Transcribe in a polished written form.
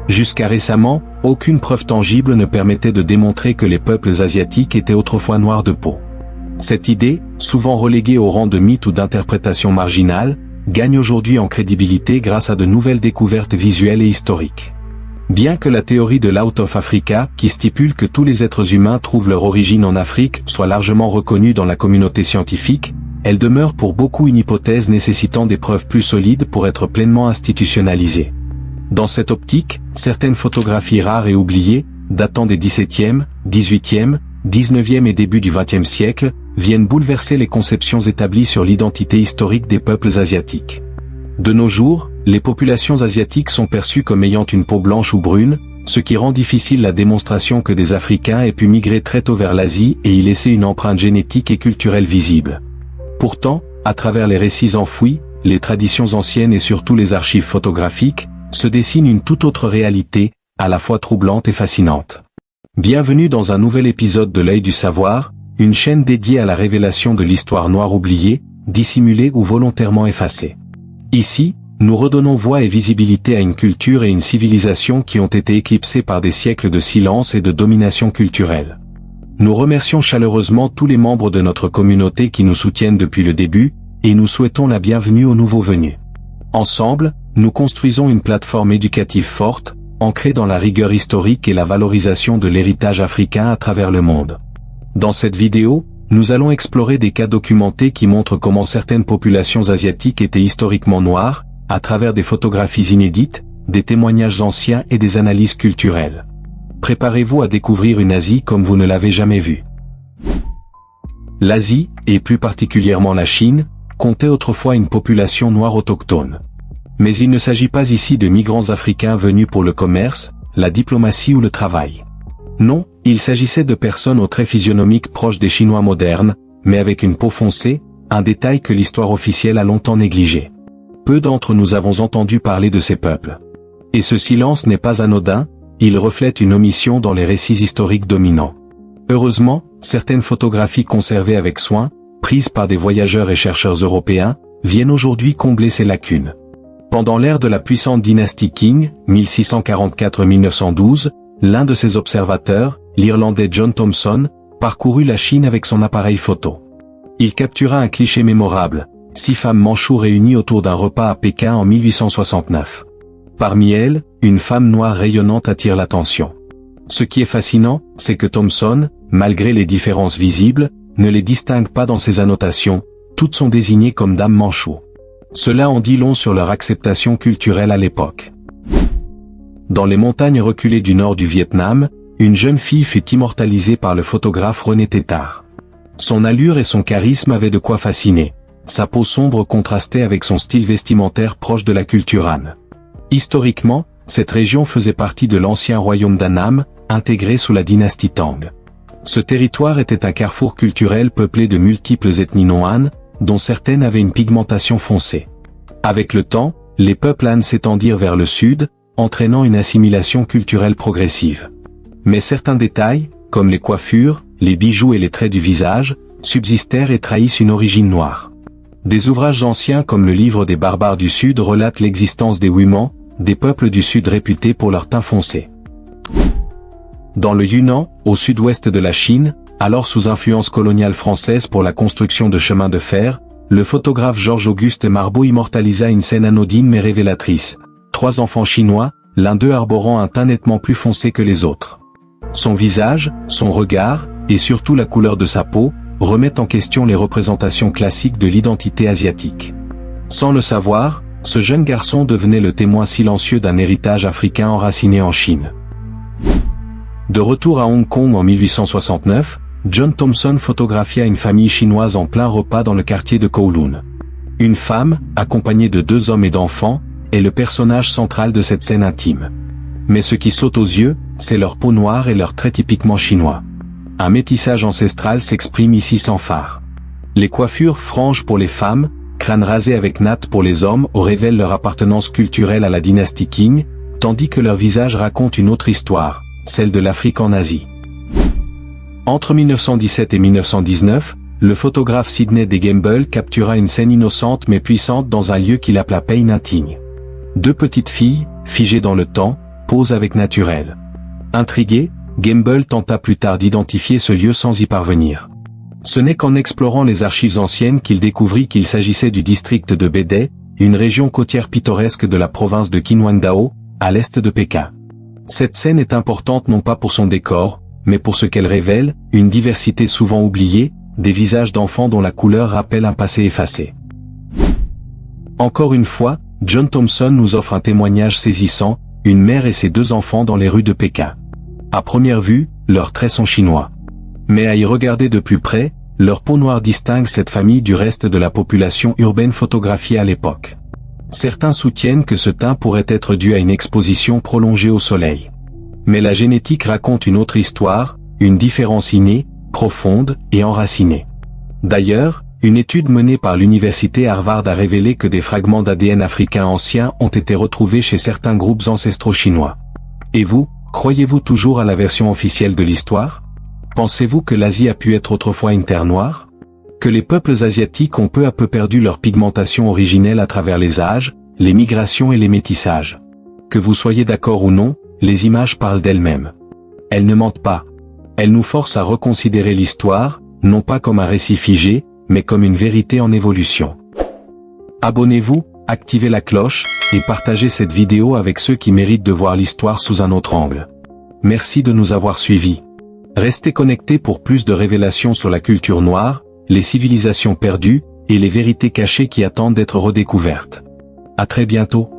Jusqu'à récemment, aucune preuve tangible ne permettait de démontrer que les peuples asiatiques étaient autrefois noirs de peau. Cette idée, souvent reléguée au rang de mythe ou d'interprétation marginale, gagne aujourd'hui en crédibilité grâce à de nouvelles découvertes visuelles et historiques. Bien que la théorie de l'Out of Africa, qui stipule que tous les êtres humains trouvent leur origine en Afrique, soit largement reconnue dans la communauté scientifique, elle demeure pour beaucoup une hypothèse nécessitant des preuves plus solides pour être pleinement institutionnalisée. Dans cette optique, certaines photographies rares et oubliées, datant des XVIIe, XVIIIe, XIXe et début du XXe siècle, viennent bouleverser les conceptions établies sur l'identité historique des peuples asiatiques. De nos jours, les populations asiatiques sont perçues comme ayant une peau blanche ou brune, ce qui rend difficile la démonstration que des Africains aient pu migrer très tôt vers l'Asie et y laisser une empreinte génétique et culturelle visible. Pourtant, à travers les récits enfouis, les traditions anciennes et surtout les archives photographiques, se dessine une toute autre réalité, à la fois troublante et fascinante. Bienvenue dans un nouvel épisode de l'Œil du Savoir, une chaîne dédiée à la révélation de l'histoire noire oubliée, dissimulée ou volontairement effacée. Ici, nous redonnons voix et visibilité à une culture et une civilisation qui ont été éclipsées par des siècles de silence et de domination culturelle. Nous remercions chaleureusement tous les membres de notre communauté qui nous soutiennent depuis le début, et nous souhaitons la bienvenue aux nouveaux venus. Ensemble, nous construisons une plateforme éducative forte, ancrée dans la rigueur historique et la valorisation de l'héritage africain à travers le monde. Dans cette vidéo, nous allons explorer des cas documentés qui montrent comment certaines populations asiatiques étaient historiquement noires, à travers des photographies inédites, des témoignages anciens et des analyses culturelles. Préparez-vous à découvrir une Asie comme vous ne l'avez jamais vue. L'Asie, et plus particulièrement la Chine, comptait autrefois une population noire autochtone. Mais il ne s'agit pas ici de migrants africains venus pour le commerce, la diplomatie ou le travail. Non, il s'agissait de personnes aux traits physionomiques proches des Chinois modernes, mais avec une peau foncée, un détail que l'histoire officielle a longtemps négligé. Peu d'entre nous avons entendu parler de ces peuples. Et ce silence n'est pas anodin, il reflète une omission dans les récits historiques dominants. Heureusement, certaines photographies conservées avec soin, prises par des voyageurs et chercheurs européens, viennent aujourd'hui combler ces lacunes. Pendant l'ère de la puissante dynastie Qing, 1644-1912, l'un de ses observateurs, l'Irlandais John Thomson, parcourut la Chine avec son appareil photo. Il captura un cliché mémorable, 6 femmes manchoues réunies autour d'un repas à Pékin en 1869. Parmi elles, une femme noire rayonnante attire l'attention. Ce qui est fascinant, c'est que Thomson, malgré les différences visibles, ne les distingue pas dans ses annotations, toutes sont désignées comme dames manchoues. Cela en dit long sur leur acceptation culturelle à l'époque. Dans les montagnes reculées du nord du Vietnam, une jeune fille fut immortalisée par le photographe René Tétart. Son allure et son charisme avaient de quoi fasciner. Sa peau sombre contrastait avec son style vestimentaire proche de la culture Han. Historiquement, cette région faisait partie de l'ancien royaume d'Annam, intégré sous la dynastie Tang. Ce territoire était un carrefour culturel peuplé de multiples ethnies non Han, dont certaines avaient une pigmentation foncée. Avec le temps, les peuples Han s'étendirent vers le sud, entraînant une assimilation culturelle progressive. Mais certains détails, comme les coiffures, les bijoux et les traits du visage, subsistèrent et trahissent une origine noire. Des ouvrages anciens comme le livre des barbares du Sud relatent l'existence des Wuman, des peuples du Sud réputés pour leur teint foncé. Dans le Yunnan, au sud-ouest de la Chine, alors sous influence coloniale française pour la construction de chemins de fer, le photographe Georges-Auguste Marbeau immortalisa une scène anodine mais révélatrice. 3 enfants chinois, l'un d'eux arborant un teint nettement plus foncé que les autres. Son visage, son regard, et surtout la couleur de sa peau, remettent en question les représentations classiques de l'identité asiatique. Sans le savoir, ce jeune garçon devenait le témoin silencieux d'un héritage africain enraciné en Chine. De retour à Hong Kong en 1869, John Thomson photographia une famille chinoise en plein repas dans le quartier de Kowloon. Une femme, accompagnée de 2 hommes et d'enfants, est le personnage central de cette scène intime. Mais ce qui saute aux yeux, c'est leur peau noire et leurs traits typiquement chinois. Un métissage ancestral s'exprime ici sans phare. Les coiffures franges pour les femmes, crâne rasé avec natte pour les hommes révèlent leur appartenance culturelle à la dynastie Qing, tandis que leur visage raconte une autre histoire, celle de l'Afrique en Asie. Entre 1917 et 1919, le photographe Sidney D. Gamble captura une scène innocente mais puissante dans un lieu qu'il appela Pei Ninh. 2 petites filles, figées dans le temps, pose avec naturel. Intrigué, Gamble tenta plus tard d'identifier ce lieu sans y parvenir. Ce n'est qu'en explorant les archives anciennes qu'il découvrit qu'il s'agissait du district de Beidai, une région côtière pittoresque de la province de Qinhuangdao, à l'est de Pékin. Cette scène est importante non pas pour son décor, mais pour ce qu'elle révèle, une diversité souvent oubliée, des visages d'enfants dont la couleur rappelle un passé effacé. Encore une fois, John Thompson nous offre un témoignage saisissant, une mère et ses 2 enfants dans les rues de Pékin. À première vue, leurs traits sont chinois. Mais à y regarder de plus près, leur peau noire distingue cette famille du reste de la population urbaine photographiée à l'époque. Certains soutiennent que ce teint pourrait être dû à une exposition prolongée au soleil. Mais la génétique raconte une autre histoire, une différence innée, profonde et enracinée. D'ailleurs, une étude menée par l'université Harvard a révélé que des fragments d'ADN africains anciens ont été retrouvés chez certains groupes ancestraux chinois. Et vous, croyez-vous toujours à la version officielle de l'histoire? Pensez-vous que l'Asie a pu être autrefois une terre noire? Que les peuples asiatiques ont peu à peu perdu leur pigmentation originelle à travers les âges, les migrations et les métissages? Que vous soyez d'accord ou non, les images parlent d'elles-mêmes. Elles ne mentent pas. Elles nous forcent à reconsidérer l'histoire, non pas comme un récit figé, mais comme une vérité en évolution. Abonnez-vous, activez la cloche, et partagez cette vidéo avec ceux qui méritent de voir l'histoire sous un autre angle. Merci de nous avoir suivis. Restez connectés pour plus de révélations sur la culture noire, les civilisations perdues, et les vérités cachées qui attendent d'être redécouvertes. À très bientôt.